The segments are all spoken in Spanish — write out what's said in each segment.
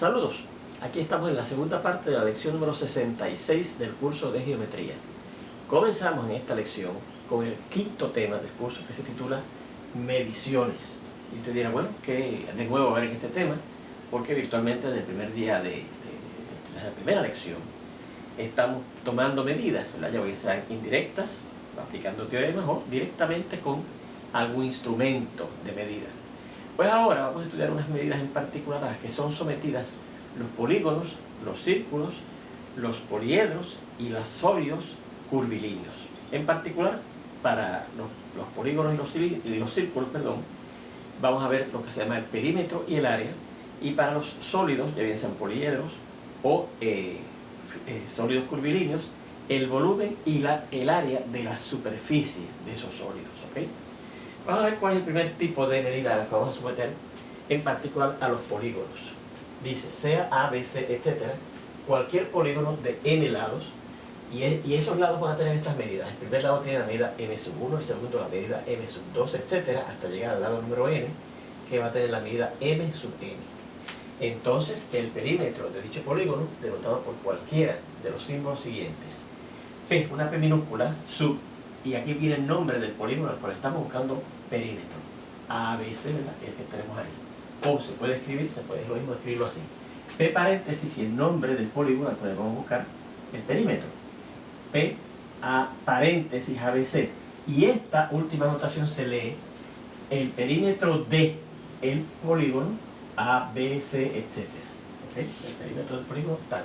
Saludos, aquí estamos en la segunda parte de la lección número 66 del curso de geometría. Comenzamos en esta lección con el quinto tema del curso, que se titula mediciones. Y usted dirá, bueno, que de nuevo ver en este tema, porque virtualmente desde el primer día de la primera lección estamos tomando medidas, ¿verdad? Ya sean indirectas, aplicando teoremas, o directamente con algún instrumento de medida. Pues ahora vamos a estudiar unas medidas en particular a las que son sometidas los polígonos, los círculos, los poliedros y los sólidos curvilíneos. En particular, para los polígonos y los círculos, vamos a ver lo que se llama el perímetro y el área, y para los sólidos, ya bien sean poliedros o sólidos curvilíneos, el volumen y el área de la superficie de esos sólidos, ¿ok? Vamos a ver cuál es el primer tipo de medida a la que vamos a someter, en particular a los polígonos. Dice, sea A, B, C, etc., cualquier polígono de n lados, y esos lados van a tener estas medidas. El primer lado tiene la medida n1, el segundo la medida n2, etc., hasta llegar al lado número n, que va a tener la medida m sub n. Entonces, el perímetro de dicho polígono, denotado por cualquiera de los símbolos siguientes: P, una P minúscula, sub, y aquí viene el nombre del polígono al cual estamos buscando perímetro. A, B, C, ¿verdad? Que es el que tenemos ahí. O se puede escribir, es lo mismo escribirlo así: P paréntesis y el nombre del polígono al cual vamos a buscar el perímetro. P, A, paréntesis, A, B, C. Y esta última notación se lee el perímetro de el polígono A, B, C, etc. ¿Okay? El perímetro del polígono tal.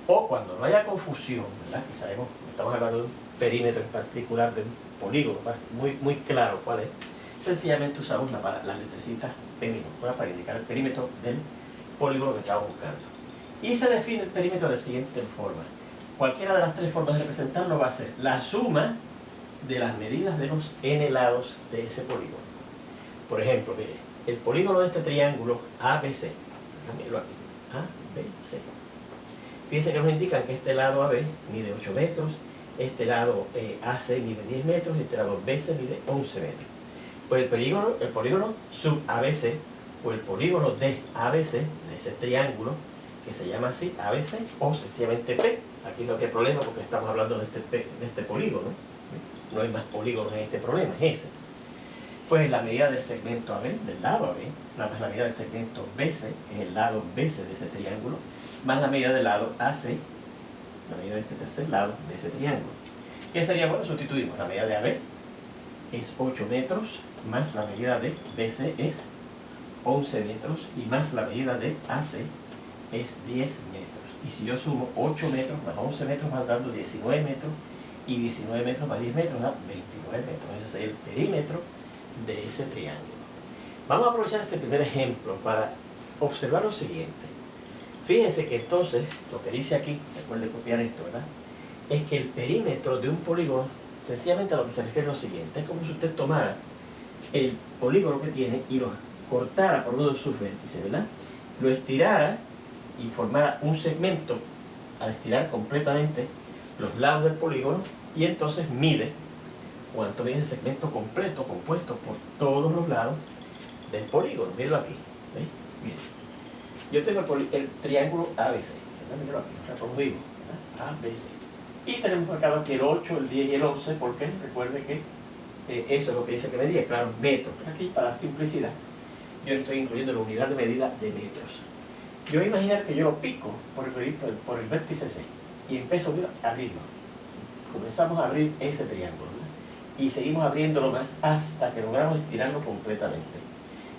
O cuando no haya confusión, ¿verdad? Que sabemos que estamos hablando de un perímetro en particular, de un polígono muy claro cuál es, sencillamente usamos la letrecita P minúscula para indicar el perímetro del polígono que estamos buscando. Y se define el perímetro de la siguiente forma. Cualquiera de las tres formas de representarlo va a ser la suma de las medidas de los n lados de ese polígono. Por ejemplo, mire, el polígono de este triángulo ABC, míralo aquí, ABC. Fíjense que nos indican que este lado AB mide 8 metros, este lado AC mide 10 metros y este lado BC mide 11 metros. Pues el polígono sub ABC, o el polígono de ABC, de ese triángulo, que se llama así, ABC, o sencillamente P. Aquí no hay problema porque estamos hablando de este polígono. No hay más polígonos en este problema, es ese. Pues la medida del segmento AB, del lado AB, más la medida del segmento BC, que es el lado BC de ese triángulo, más la medida del lado AC, la medida de este tercer lado de ese triángulo. ¿Qué sería? Bueno, sustituimos. La medida de AB es 8 metros, más la medida de BC es 11 metros, y más la medida de AC es 10 metros. Y si yo sumo 8 metros más 11 metros, va dando 19 metros, y 19 metros más 10 metros da 29 metros. Ese sería el perímetro de ese triángulo. Vamos a aprovechar este primer ejemplo para observar lo siguiente. Fíjense que entonces, lo que dice aquí, recuerden copiar esto, ¿verdad? Es que el perímetro de un polígono, sencillamente a lo que se refiere es lo siguiente: es como si usted tomara el polígono que tiene y lo cortara por uno de sus vértices, ¿verdad? Lo estirara y formara un segmento al estirar completamente los lados del polígono, y entonces mide cuánto mide el segmento completo compuesto por todos los lados del polígono. Mírenlo aquí, ¿veis? Miren. Yo tengo el triángulo ABC, ¿verdad? Mírenlo aquí, reproducimos, ¿verdad? ABC. Y tenemos marcado aquí el 8, el 10 y el 11, porque recuerde que eso es lo que dice que medía, claro, metros. Aquí, para la simplicidad, yo le estoy incluyendo la unidad de medida de metros. Yo voy a imaginar que yo lo pico por el vértice C y empiezo a abrirlo. Comenzamos a abrir ese triángulo, ¿verdad? Y seguimos abriéndolo más hasta que logramos estirarlo completamente.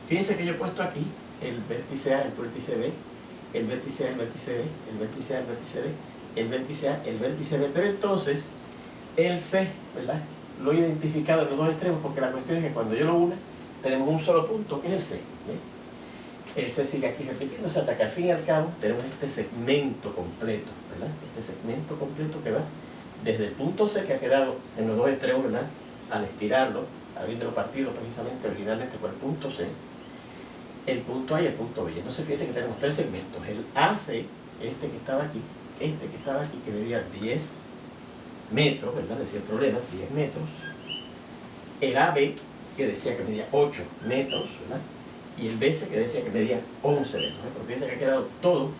Fíjense que yo he puesto aquí el vértice A, el vértice B, el vértice A, el vértice B, el vértice A, el vértice B, el vértice A, el vértice B, pero entonces el C, ¿verdad? Lo he identificado en los dos extremos, porque la cuestión es que cuando yo lo una, tenemos un solo punto, que es el C, ¿eh? El C sigue aquí repitiéndose hasta que al fin y al cabo tenemos este segmento completo, ¿verdad? Este segmento completo que va desde el punto C, que ha quedado en los dos extremos, ¿verdad? Al estirarlo, habiéndolo partido precisamente originalmente por el punto C, el punto A y el punto B. Entonces fíjense que tenemos tres segmentos: el AC, este que estaba aquí, que medía 10 metros, ¿verdad? Decía el problema, 10 metros. El AB, que decía que medía 8 metros, ¿verdad? y el BC que decía que medía 11 metros. Pero fíjense que ha quedado todo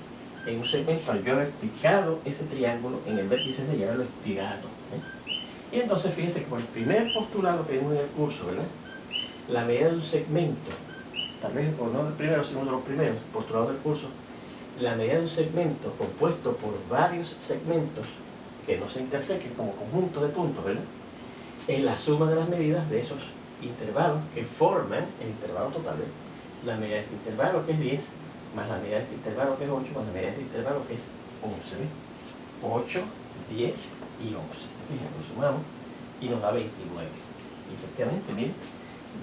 en un segmento al yo haber picado ese triángulo en el vértice C y haberlo estirado. Y entonces fíjense que por el primer postulado que vimos en el curso, ¿verdad? La medida de un segmento, tal vez o no el primero, sino uno de los primeros postulados del curso, la medida de un segmento compuesto por varios segmentos que no se intersequen como conjunto de puntos, ¿verdad? Es la suma de las medidas de esos intervalos que forman el intervalo total, ¿verdad? La medida de este intervalo que es 10, más la medida de este intervalo que es 8, más la medida de este intervalo que es 11, ¿ves? 8, 10 y 11. ¿Se fijan? Lo sumamos y nos da 29. Y efectivamente, miren,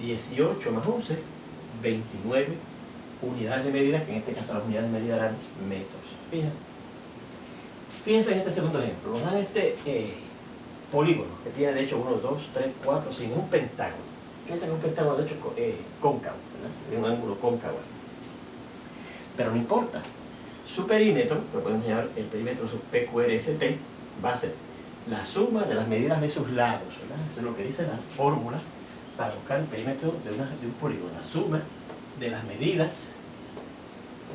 18 más 11, 29 unidades de medida, que en este caso las unidades de medida eran metros. Fíjense en este segundo ejemplo. Nos dan este polígono, que tiene de hecho 1, 2, 3, 4, 5, es un pentágono. Fíjense que es un pentágono de hecho cóncavo, ¿verdad? Tiene un ángulo cóncavo. Pero no importa. Su perímetro, lo podemos llamar el perímetro sub PQRST, va a ser la suma de las medidas de sus lados, ¿verdad? Eso es lo que dice la fórmula para buscar el perímetro de un polígono. La suma de las medidas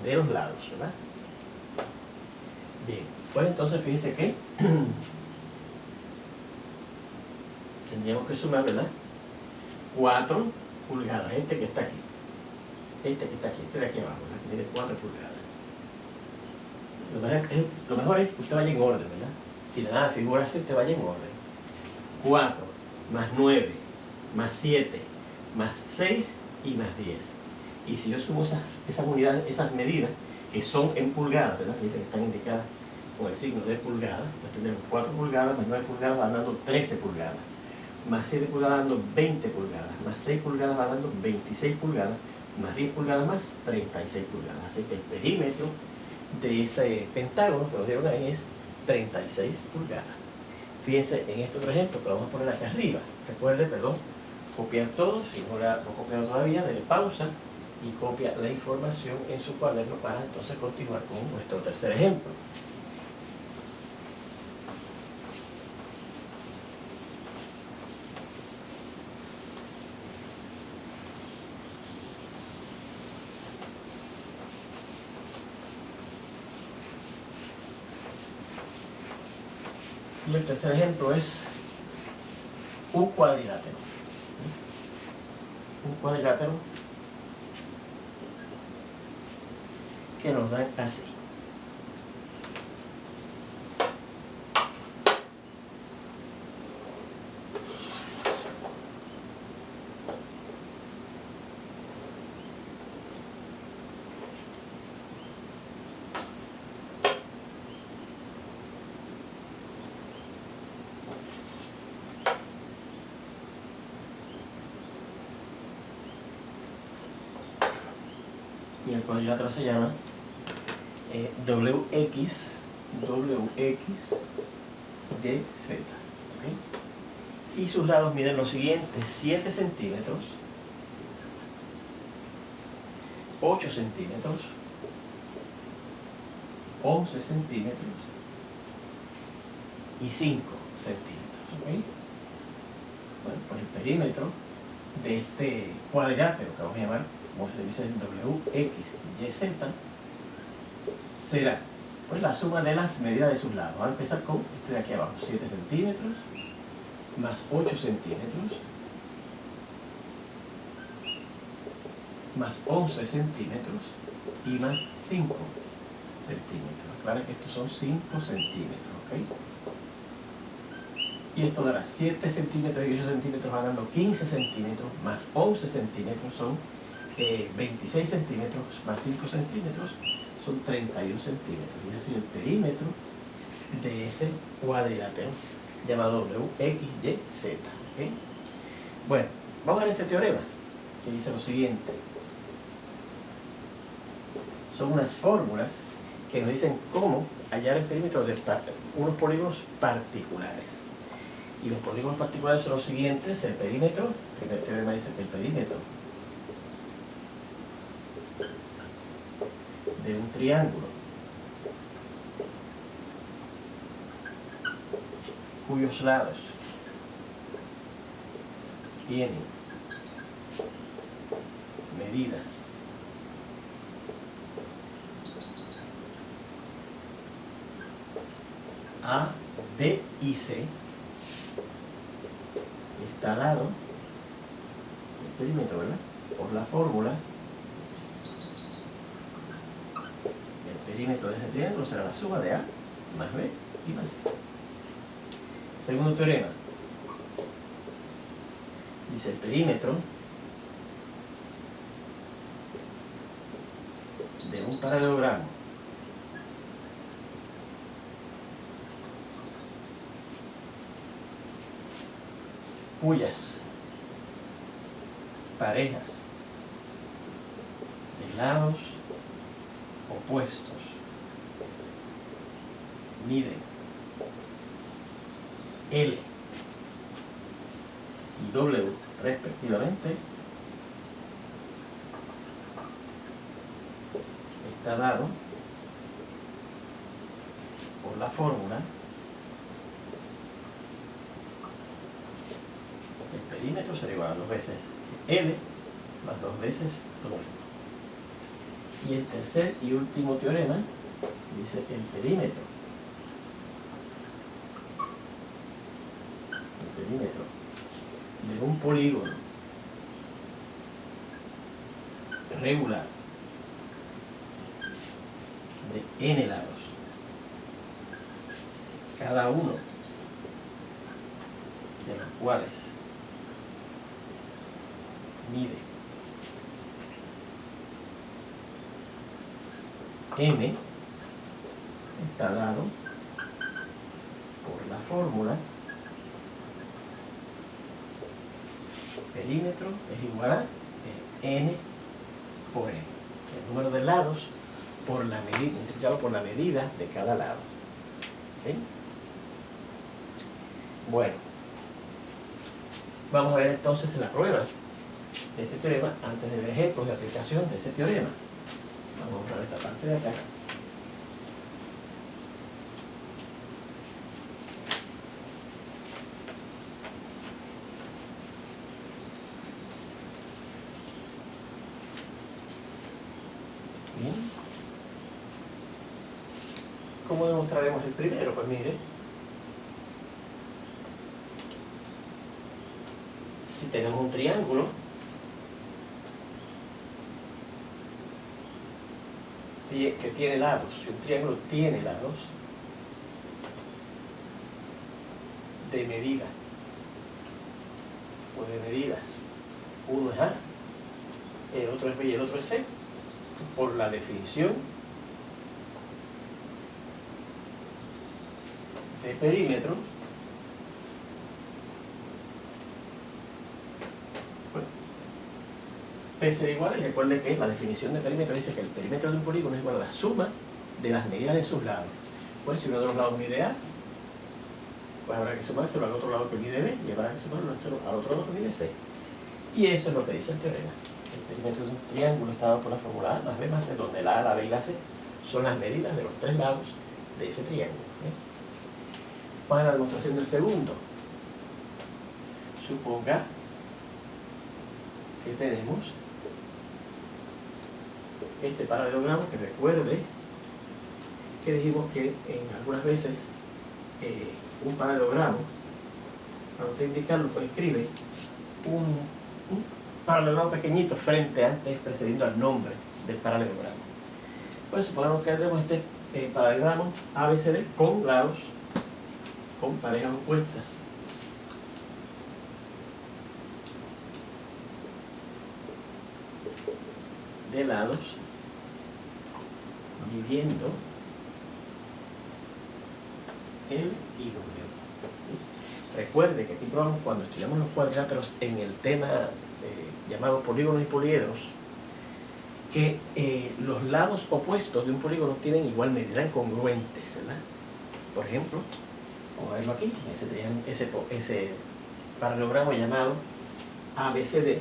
de los lados, ¿verdad? Bien, pues entonces fíjense que tendríamos que sumar, ¿verdad? 4 pulgadas, este que está aquí, este de aquí abajo, ¿verdad? Que tiene 4 pulgadas. Lo mejor es que usted vaya en orden, ¿verdad? Si le da la figura así, usted vaya en orden. 4 más 9 más 7 más 6 y más 10. Y si yo sumo esas unidades, esas medidas, que son en pulgadas, ¿verdad? Fíjense que están indicadas con el signo de pulgadas, pues tenemos 4 pulgadas más 9 pulgadas van dando 13 pulgadas, más 7 pulgadas dando 20 pulgadas, más 6 pulgadas va dando 26 pulgadas, más 10 pulgadas más 36 pulgadas. Así que el perímetro de ese pentágono que nos dieron ahí es 36 pulgadas. Fíjense en este otro ejemplo que lo vamos a poner acá arriba. Recuerde, perdón, copiar todo, si no lo ha copiado todavía, denle pausa y copia la información en su cuaderno para entonces continuar con nuestro tercer ejemplo. Y el tercer ejemplo es un cuadrilátero. Un cuadrilátero que nos dan así. Y el cuadrilátero se llama WX, YZ. ¿Okay? Y sus lados miden lo siguiente: 7 centímetros, 8 centímetros, 11 centímetros y 5 centímetros. ¿Okay? Bueno, pues el perímetro de este cuadrilátero, que vamos a llamar, como se dice, WXYZ, será pues la suma de las medidas de sus lados. Vamos a empezar con este de aquí abajo: 7 centímetros más 8 centímetros más 11 centímetros y más 5 centímetros. Aclara que estos son 5 centímetros, ¿ok? Y esto dará 7 centímetros y 8 centímetros van dando 15 centímetros, más 11 centímetros son 26 centímetros, más 5 centímetros son 31 centímetros. Es decir, el perímetro de ese cuadrilátero llamado WXYZ. ¿Okay? Bueno, vamos a ver este teorema que dice lo siguiente. Son unas fórmulas que nos dicen cómo hallar el perímetro de unos polígonos particulares. Y los polígonos particulares son los siguientes: el perímetro. El primer teorema dice que el perímetro de un triángulo cuyos lados tienen medidas A, B y C está dado el perímetro, ¿verdad? Por la fórmula. El perímetro de ese triángulo será la suma de A más B y más C. Segundo teorema. Dice el perímetro de un paralelogramo cuyas parejas de lados opuestos miden L y W respectivamente, está dado por la fórmula el perímetro será igual a 2 veces L más 2 veces W. Y el tercer y último teorema dice el perímetro de un polígono regular de n lados, cada uno de los cuales mide m, está dado por la fórmula perímetro es igual a n por m, el número de lados por la medida, multiplicado por la medida de cada lado. ¿Okay? Bueno, vamos a ver entonces la prueba de este teorema antes de ver ejemplos de aplicación de ese teorema. Vamos a borrar esta parte de acá. Bien. ¿Cómo demostraremos el primero? Pues mire, si tenemos un triángulo que tiene lados, si un triángulo tiene lados de medida o de medidas, uno es A, el otro es B y el otro es C, por la definición de perímetro, bueno, P será igual, y recuerde que la definición de perímetro dice que el perímetro de un polígono es igual a la suma de las medidas de sus lados. Pues si uno de los lados mide A, pues habrá que sumárselo al otro lado que mide B, y habrá que sumarlo al otro lado que mide C. Y eso es lo que dice el teorema. El perímetro de un triángulo está dado por la fórmula A más B más C, donde la A, la B y la C son las medidas de los tres lados de ese triángulo. Para la demostración del segundo, suponga que tenemos este paralelogramo, que recuerde que dijimos que en algunas veces un paralelogramo, para usted indicarlo, pues escribe un paralelogramo pequeñito frente antes precediendo al nombre del paralelogramo. Pues supongamos que tenemos este paralelogramo ABCD con lados, con parejas opuestas. De lados, midiendo L y W. Recuerde que aquí probamos cuando estudiamos los cuadriláteros en el tema llamado polígonos y poliedros, que los lados opuestos de un polígono tienen igual medida, eran congruentes, ¿verdad? Por ejemplo, vamos a verlo aquí, ese paralelogramo llamado ABCD.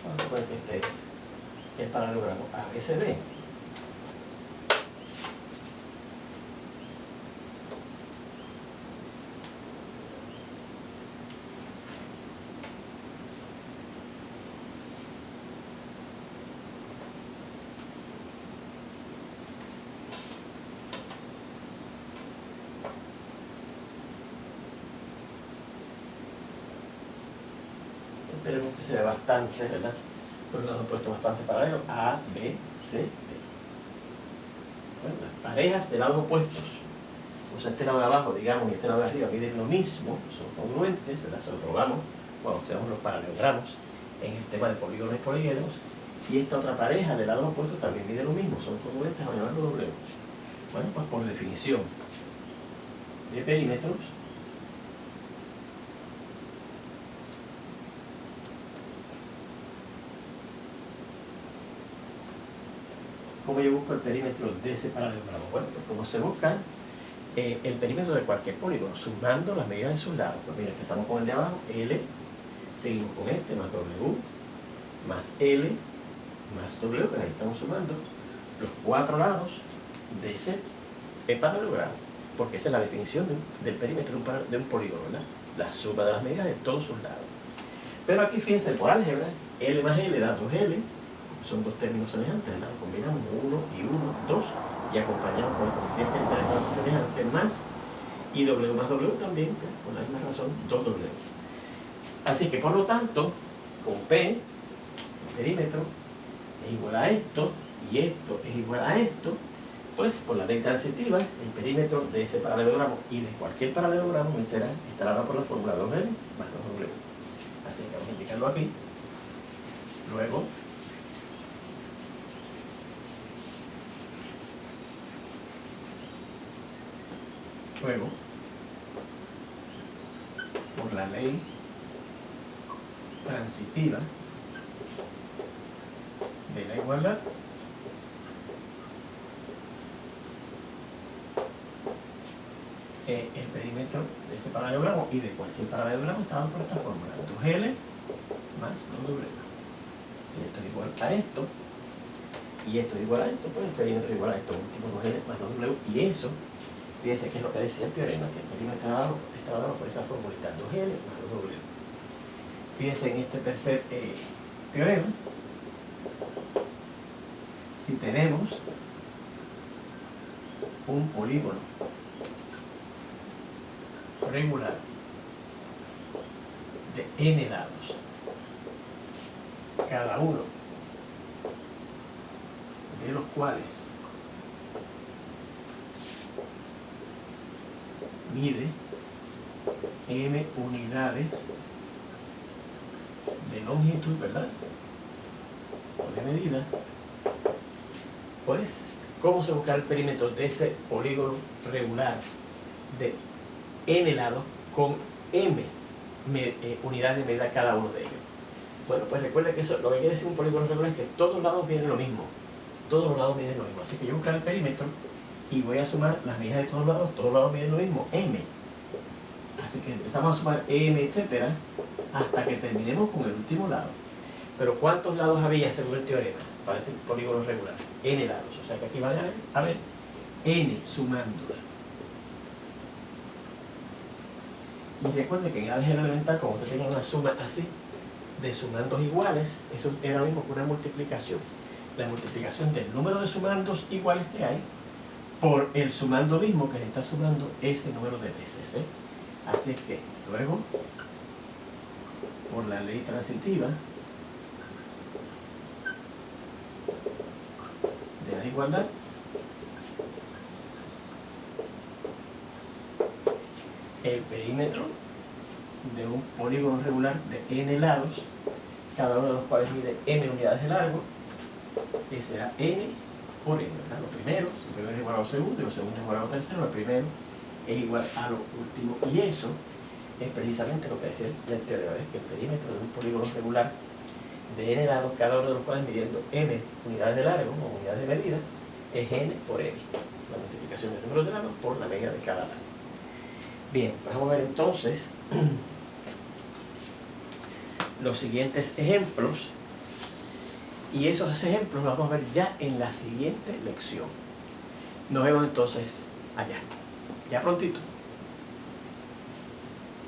Vamos a poner que este es el paralelogramo ABCD. se ve bastante, ¿verdad? Los lados opuestos bastante paralelos, A, B, C, D. Bueno, las parejas de lados opuestos, o sea, este lado de abajo, digamos, y este lado de arriba miden lo mismo, son congruentes, ¿verdad? Se lo probamos cuando tenemos los paralelogramos en el tema de polígonos y polígonos. Y esta otra pareja de lados opuestos también mide lo mismo, son congruentes, vamos a llamarlo W. Bueno, pues por definición de perímetros, ¿cómo yo busco el perímetro de ese paralelogramo? Bueno, pues como se busca el perímetro de cualquier polígono, sumando las medidas de sus lados. Pues mira, empezamos con el de abajo, L, seguimos con este, más W, más L, más W, pues ahí estamos sumando los 4 lados de ese paralelogramo, porque esa es la definición del perímetro de un polígono, ¿verdad? La suma de las medidas de todos sus lados. Pero aquí fíjense, por álgebra, L más L da 2L, son dos términos semejantes, ¿verdad? Combinamos 1 y 1, 2, y acompañamos con el coeficiente de interés semejante más, y W más W también, ¿verdad? Por la misma razón, 2W. Así que por lo tanto, con P, el perímetro es igual a esto, y esto es igual a esto, pues por la ley transitiva, el perímetro de ese paralelogramo y de cualquier paralelogramo estará dado por la fórmula 2L más 2W. Así que vamos a indicarlo aquí. Luego, por la ley transitiva de la igualdad, el perímetro de ese paralelogramo y de cualquier paralelogramo está dado por esta fórmula, 2L más 2W. Si esto es igual a esto, y esto es igual a esto, pues el perímetro es igual a esto, último 2L más 2W, y eso, fíjense que es lo que decía el teorema, que el perímetro está dado por esa formulita, 2L más 2W. Fíjense en este tercer teorema, si tenemos un polígono regular de n lados, cada uno de los cuales mide m unidades de longitud, ¿verdad? O de medida, pues, ¿cómo se busca el perímetro de ese polígono regular de n lados con m unidades de medida cada uno de ellos? Bueno, pues recuerda que eso, lo que quiere decir un polígono regular es que todos los lados miden lo mismo. Todos los lados miden lo mismo. Así que yo buscar el perímetro y voy a sumar las medidas de todos los lados miden lo mismo, m. Así que empezamos a sumar m, etcétera, hasta que terminemos con el último lado. Pero ¿cuántos lados había según el teorema para ese polígono regular? N lados. O sea que aquí va a haber n sumándola. Y recuerde que en álgebra elemental, como usted tenía una suma así, de sumandos iguales, eso era lo mismo que una multiplicación. La multiplicación del número de sumandos iguales que hay por el sumando mismo que le está sumando ese número de veces, ¿eh? Así es que luego, por la ley transitiva de la igualdad, el perímetro de un polígono regular de n lados, cada uno de los cuales mide m unidades de largo, que será n por n, ¿verdad? Lo primero es igual a lo segundo, y lo segundo es igual a lo tercero, el primero es igual a lo último, y eso es precisamente lo que decía el teorema, ¿ves? Que el perímetro de un polígono regular de n lados, cada uno de los cuales midiendo m unidades de largo o unidades de medida, es n por n, la multiplicación del número de lados por la media de cada lado. Bien, vamos a ver entonces los siguientes ejemplos, y esos ejemplos los vamos a ver ya en la siguiente lección. Nos vemos entonces allá, ya prontito.